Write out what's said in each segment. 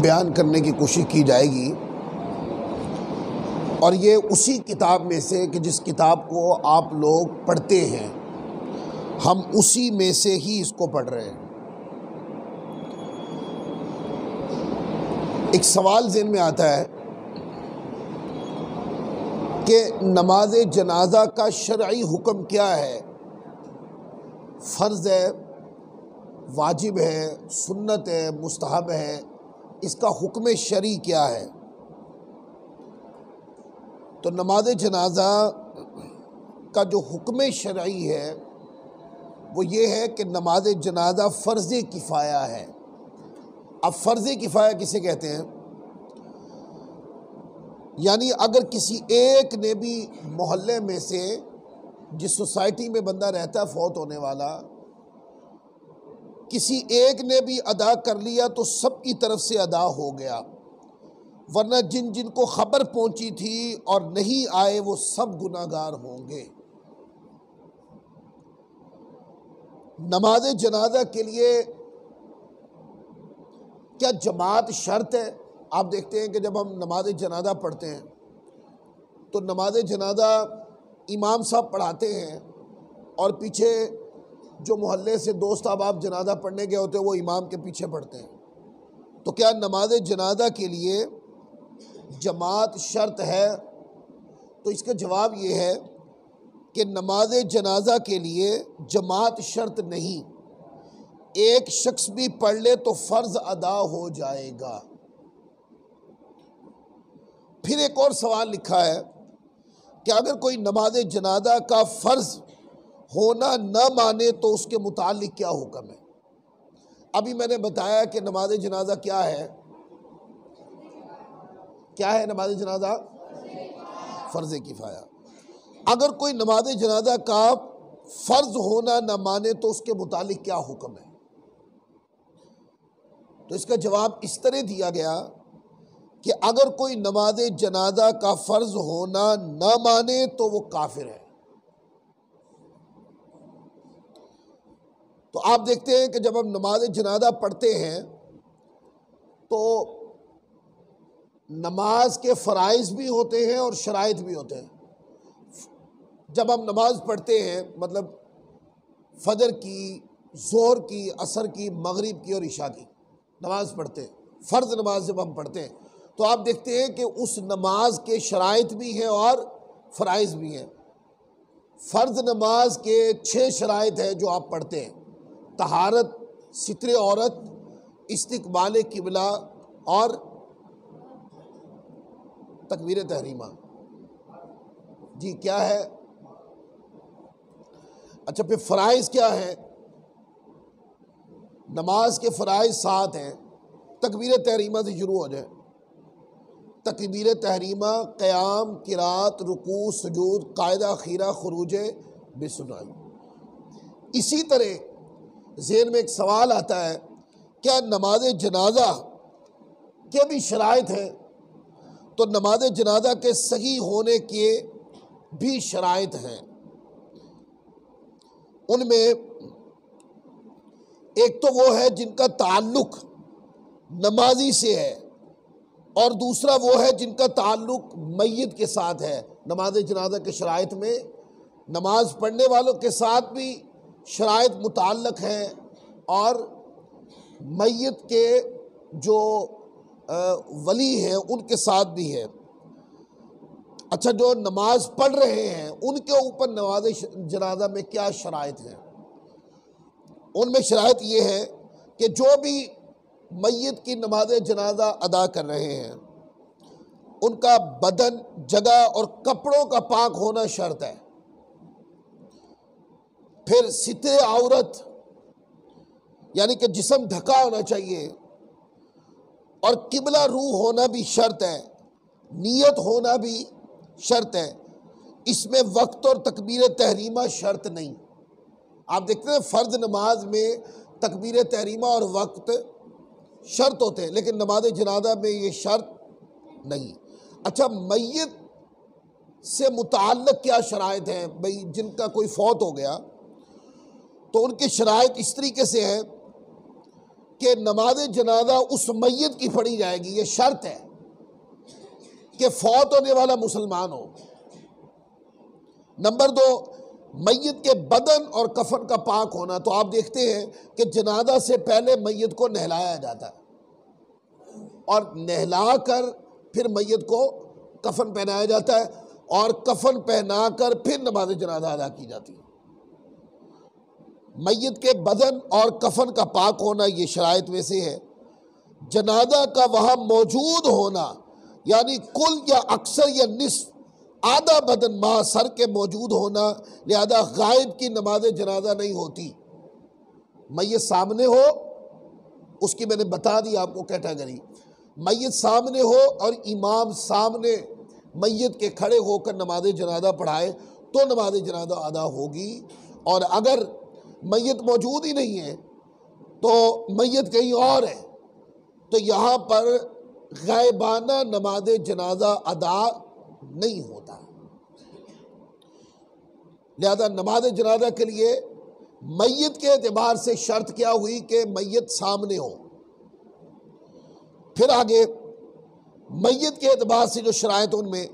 بیان کرنے کی کوشش کی جائے گی، اور یہ اسی کتاب میں سے کہ جس کتاب کو آپ لوگ پڑھتے ہیں، ہم اسی میں سے ہی اس کو پڑھ رہے ہیں۔ ایک سوال ذہن میں آتا ہے کہ نماز جنازہ کا شرعی حکم کیا ہے؟ فرض ہے، واجب ہے، سنت ہے، مستحب ہے، اس کا حکم شرعی کیا ہے؟ تو نماز جنازہ کا جو حکم شرعی ہے وہ یہ ہے کہ نماز جنازہ فرض کفایہ ہے۔ اب فرض کفایہ کسے کہتے ہیں؟ یعنی اگر کسی ایک نے بھی محلے میں سے، جس سوسائٹی میں بندہ رہتا ہے فوت ہونے والا، کسی ایک نے بھی ادا کر لیا تو سب کی طرف سے ادا ہو گیا، ورنہ جن جن کو خبر پہنچی تھی اور نہیں آئے وہ سب گناہگار ہوں گے۔ نماز جنازہ کے لیے کیا جماعت شرط ہے؟ آپ دیکھتے ہیں کہ جب ہم نماز جنازہ پڑھتے ہیں تو نماز جنازہ امام صاحب پڑھاتے ہیں اور پیچھے جو محلے سے دوست احباب جنازہ پڑھنے گئے ہوتے ہیں وہ امام کے پیچھے پڑھتے ہیں۔ تو کیا نماز جنازہ کے لیے جماعت شرط ہے؟ تو اس کا جواب یہ ہے کہ نماز جنازہ کے لیے جماعت شرط نہیں، ایک شخص بھی پڑھ لے تو فرض ادا ہو جائے گا۔ پھر ایک اور سوال لکھا ہے کہ اگر کوئی نماز جنازہ کا فرض ہونا نہ مانے تو اس کے متعلق کیا حکم ہے؟ ابھی میں نے بتایا کہ نماز جنازہ کیا ہے؟ کیا ہے نماز جنازہ؟ فرض کفایہ۔ اگر کوئی نماز جنازہ کا فرض ہونا نہ مانے تو اس کے متعلق کیا حکم ہے؟ تو اس کا جواب اس طرح دیا گیا کہ اگر کوئی نماز جنازہ کا فرض ہونا نہ مانے تو وہ کافر ہے۔ تو آپ دیکھتے ہیں کہ جب ہم نماز جنازہ پڑھتے ہیں تو نماز کے فرائض بھی ہوتے ہیں اور شرائط بھی ہوتے ہیں۔ جب ہم نماز پڑھتے ہیں مطلب فجر کی، ظہر کی، عصر کی، مغرب کی اور عشاء کی نماز پڑھتے ہیں، فرض نماز جب ہم پڑھتے ہیں تو آپ دیکھتے ہیں کہ اس نماز کے شرائط بھی ہیں اور فرائض بھی ہیں۔ فرض نماز کے 6 شرائط ہیں جو آپ پڑھتے ہیں: طہارت، ستر عورت، استقبال قبلہ اور تکبیر تحریمہ۔ جی کیا ہے؟ اچھا پھر فرائض کیا ہے؟ نماز کے فرائض 7 ہیں۔ تکبیر تحریمہ سے شروع ہو جائے۔ تکبیر تحریمہ، قیام، قرات، رکوع، سجود، قاعدہ خیرہ، خروج بسنائی۔ اسی طرح ذہن میں ایک سوال آتا ہے، کیا نماز جنازہ کے بھی شرائط ہیں؟ تو نماز جنازہ کے صحیح ہونے کے بھی شرائط ہیں۔ ان میں ایک تو وہ ہے جن کا تعلق نمازی سے ہے، اور دوسرا وہ ہے جن کا تعلق میت کے ساتھ ہے۔ نماز جنازہ کے شرائط میں نماز پڑھنے والوں کے ساتھ بھی شرائط متعلق ہیں اور میت کے جو ولی ہیں ان کے ساتھ بھی ہے۔ اچھا جو نماز پڑھ رہے ہیں ان کے اوپر نماز جنازہ میں کیا شرائط ہیں؟ ان میں شرائط یہ ہے کہ جو بھی میت کی نماز جنازہ ادا کر رہے ہیں ان کا بدن، جگہ اور کپڑوں کا پاک ہونا شرط ہے۔ پھر ستر عورت یعنی کہ جسم ڈھکا ہونا چاہیے، اور قبلہ روح ہونا بھی شرط ہے، نیت ہونا بھی شرط ہے۔ اس میں وقت اور تکبیر تحریمہ شرط نہیں۔ آپ دیکھتے ہیں فرض نماز میں تکبیر تحریمہ اور وقت شرط ہوتے ہیں، لیکن نماز جنازہ میں یہ شرط نہیں۔ اچھا میت سے متعلق کیا شرائط ہیں؟ بھئی جن کا کوئی فوت ہو گیا تو ان کے شرائط اس طریقے سے ہیں کہ نماز جنازہ اس میت کی پڑھی جائے گی، یہ شرط ہے کہ فوت ہونے والا مسلمان ہو۔ نمبر 2، میت کے بدن اور کفن کا پاک ہونا۔ تو آپ دیکھتے ہیں کہ جنازہ سے پہلے میت کو نہلایا جاتا ہے اور نہلا کر پھر میت کو کفن پہنایا جاتا ہے اور کفن پہنا کر پھر نماز جنازہ ادا کی جاتی ہے۔ میت کے بدن اور کفن کا پاک ہونا یہ شرائط میں سے ہے۔ جنازہ کا وہاں موجود ہونا، یعنی کل یا اکثر یا نصف آدھا بدن ماں سر کے موجود ہونا، لہذا غائب کی نماز جنازہ نہیں ہوتی۔ میت سامنے ہو، اس کی میں نے بتا دی آپ کو کیٹیگری، میت سامنے ہو اور امام سامنے میت کے کھڑے ہو کر نماز جنازہ پڑھائے تو نماز جنازہ ادا ہوگی، اور اگر میت موجود ہی نہیں ہے تو میت کہیں اور ہے تو یہاں پر غائبانہ نماز جنازہ ادا نہیں ہوتا۔ لہذا نماز جنازہ کے لیے میت کے اعتبار سے شرط کیا ہوئی کہ میت سامنے ہو۔ پھر آگے میت کے اعتبار سے جو شرائط ان میں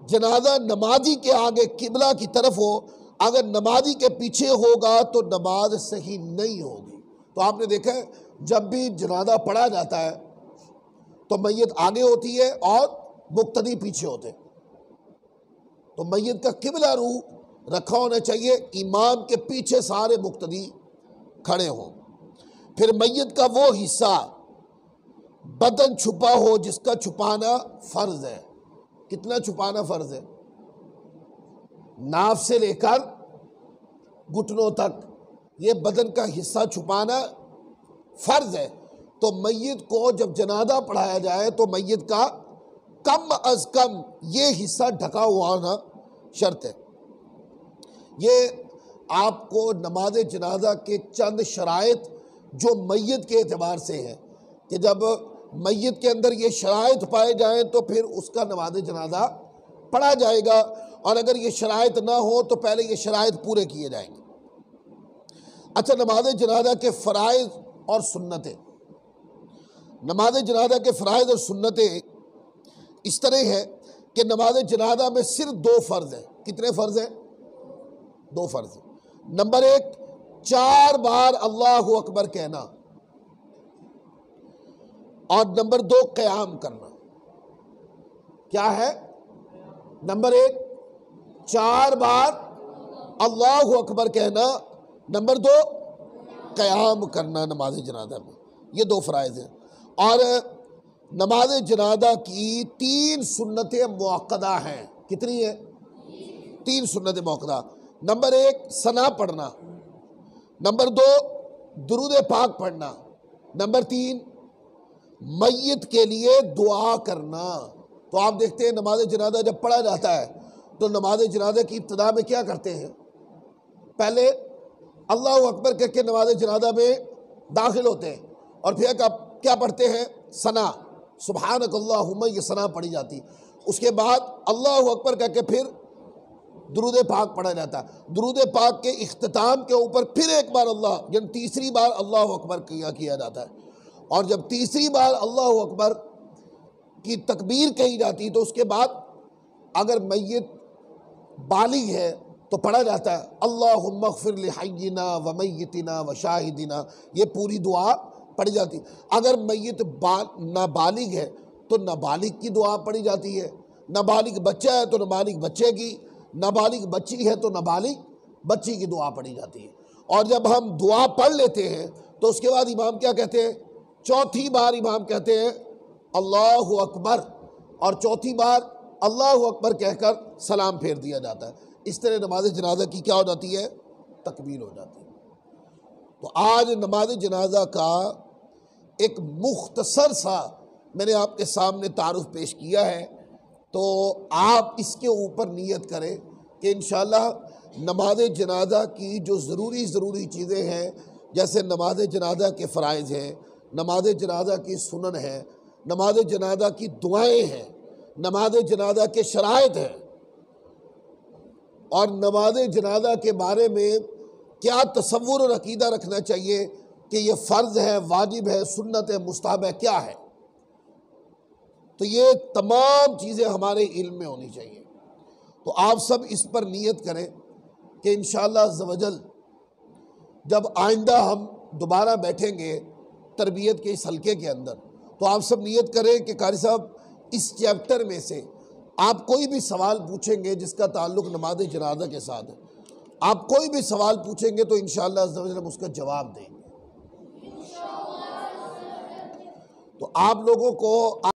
جنازہ نمازی کے آگے قبلہ کی طرف ہو، اگر نمازی کے پیچھے ہوگا تو نماز صحیح نہیں ہوگی۔ تو آپ نے دیکھا ہے جب بھی جنازہ پڑھا جاتا ہے تو میت آگے ہوتی ہے اور مقتدی پیچھے ہوتے ہیں، تو میت کا قبلہ روح رکھا ہونا چاہیے، امام کے پیچھے سارے مقتدی کھڑے ہوں۔ پھر میت کا وہ حصہ بدن چھپا ہو جس کا چھپانا فرض ہے۔ کتنا چھپانا فرض ہے؟ ناف سے لے کر گھٹنوں تک یہ بدن کا حصہ چھپانا فرض ہے۔ تو میت کو جب جنازہ پڑھایا جائے تو میت کا کم از کم یہ حصہ ڈھکا ہوا ہونا شرط ہے۔ یہ آپ کو نماز جنازہ کے چند شرائط جو میت کے اعتبار سے ہیں کہ جب میت کے اندر یہ شرائط پائے جائیں تو پھر اس کا نماز جنازہ پڑھا جائے گا، اور اگر یہ شرائط نہ ہو تو پہلے یہ شرائط پورے کیے جائیں گے۔ اچھا، نماز جنازہ کے فرائض اور سنتیں۔ نماز جنازہ کے فرائض اور سنتیں اس طرح ہے کہ نماز جنازہ میں صرف 2 فرض ہیں۔ کتنے فرض ہیں؟ 2 فرض ہیں۔ نمبر 1، 4 بار اللہ اکبر کہنا، اور نمبر 2 قیام کرنا۔ کیا ہے؟ نمبر 1 4 بار اللہ اکبر کہنا، نمبر 2 قیام کرنا نماز جنازہ میں۔ یہ 2 فرائض ہیں۔ اور نماز جنازہ کی 3 سنتیں موقدہ ہیں۔ کتنی ہیں؟ 3 سنتیں موقدہ۔ نمبر 1 ثنا پڑھنا، نمبر 2 درود پاک پڑھنا، نمبر 3 میت کے لیے دعا کرنا۔ تو آپ دیکھتے ہیں نماز جنازہ جب پڑھا جاتا ہے تو نماز جنازہ کی ابتدا میں کیا کرتے ہیں؟ پہلے اللہ اکبر کہہ کے نماز جنازہ میں داخل ہوتے ہیں اور پھر کیا پڑھتے ہیں؟ ثنا، سبحانک اللہم، یہ ثنا پڑھی جاتی۔ اس کے بعد اللہ اکبر کہہ کے پھر درود پاک پڑھا جاتا ہے۔ درود پاک کے اختتام کے اوپر پھر ایک بار اللہ، یعنی تیسری بار اللہ اکبر کیا جاتا ہے، اور جب تیسری بار اللہ اکبر کی تکبیر کہی جاتی تو اس کے بعد اگر میت بالغ ہے تو پڑھا جاتا ہے اللہم اغفر لحینا و میتنا و شاہدنا، یہ پوری دعا پڑھی جاتی۔ اگر میت نابالغ ہے تو نابالغ کی دعا پڑھی جاتی ہے، نابالغ بچہ ہے تو نابالغ بچے کی، نابالغ بچی ہے تو نابالغ بچی کی دعا پڑھی جاتی ہے۔ اور جب ہم دعا پڑھ لیتے ہیں تو اس کے بعد امام کیا کہتے ہیں؟ چوتھی بار امام کہتے ہیں اللہ اکبر، اور چوتھی بار اللہ اکبر کہہ کر سلام پھیر دیا جاتا ہے۔ اس طرح نماز جنازہ کی کیا ہو جاتی ہے؟ تکمیل ہو جاتی ہے۔ تو آج نماز جنازہ کا ایک مختصر سا میں نے آپ کے سامنے تعارف پیش کیا ہے، تو آپ اس کے اوپر نیت کریں کہ انشاءاللہ نماز جنازہ کی جو ضروری چیزیں ہیں، جیسے نماز جنازہ کے فرائض ہیں، نماز جنازہ کی سنن ہے، نماز جنازہ کی دعائیں ہیں، نماز جنازہ کے شرائط ہیں، اور نماز جنازہ کے بارے میں کیا تصور اور عقیدہ رکھنا چاہیے، کہ یہ فرض ہے، واجب ہے، سنت ہے، مستحب ہے، کیا ہے؟ تو یہ تمام چیزیں ہمارے علم میں ہونی چاہیے۔ تو آپ سب اس پر نیت کریں کہ انشاءاللہ عز و جل جب آئندہ ہم دوبارہ بیٹھیں گے تربیت کے اس حلقے کے اندر، تو آپ سب نیت کریں کہ قاری صاحب اس چیپٹر میں سے آپ کوئی بھی سوال پوچھیں گے جس کا تعلق نماز جنازہ کے ساتھ ہے، آپ کوئی بھی سوال پوچھیں گے تو انشاءاللہ عز و جل ہم اس کا جواب دیں گے۔ تو آپ لوگوں کو